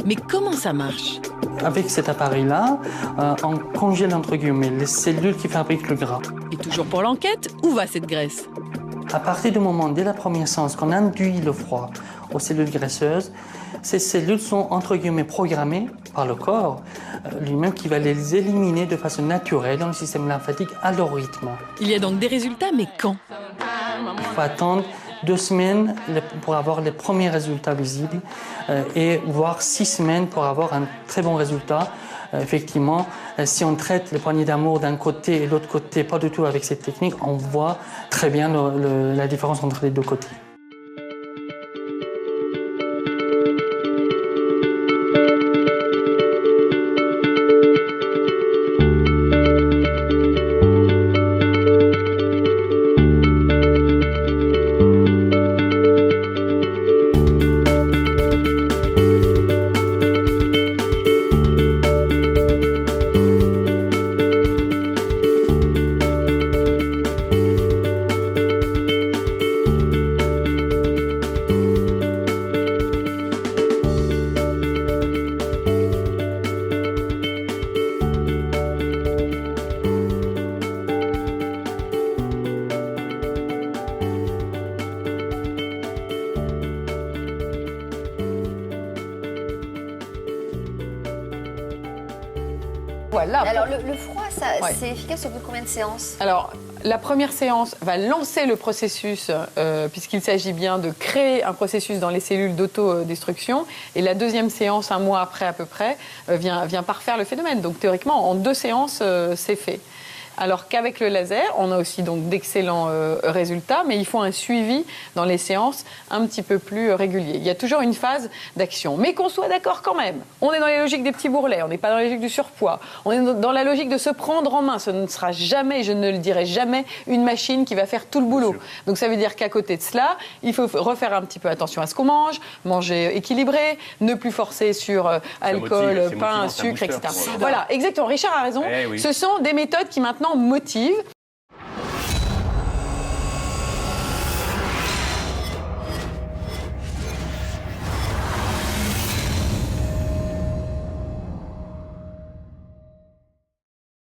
Mais comment ça marche? Avec cet appareil-là, on congèle entre guillemets les cellules qui fabriquent le gras. Et toujours pour l'enquête, où va cette graisse? À partir du moment, dès la première séance, qu'on induit le froid aux cellules graisseuses, ces cellules sont entre guillemets programmées par le corps lui-même qui va les éliminer de façon naturelle dans le système lymphatique à leur rythme. Il y a donc des résultats, mais quand? Il faut attendre 2 semaines pour avoir les premiers résultats visibles et voire 6 semaines pour avoir un très bon résultat. Effectivement, si on traite les poignées d'amour d'un côté et l'autre côté pas du tout avec cette technique, on voit très bien la différence entre les deux côtés. Voilà. Alors le froid, c'est efficace au bout de combien de séances? Alors, la première séance va lancer le processus, puisqu'il s'agit bien de créer un processus dans les cellules d'autodestruction. Et la deuxième séance, un mois après à peu près, vient parfaire le phénomène. Donc théoriquement, en 2 séances, c'est fait. Alors qu'avec le laser, on a aussi donc d'excellents résultats, mais il faut un suivi dans les séances un petit peu plus régulier. Il y a toujours une phase d'action. Mais qu'on soit d'accord quand même, on est dans les logiques des petits bourrelets, on n'est pas dans la logique du surpoids, on est dans la logique de se prendre en main. Ce ne sera jamais, je ne le dirai jamais, une machine qui va faire tout le boulot. Donc ça veut dire qu'à côté de cela, il faut refaire un petit peu attention à ce qu'on mange, manger équilibré, ne plus forcer sur alcool, pain, sucre, etc. Voilà, exactement. Richard a raison. Ce sont des méthodes qui maintenant motive.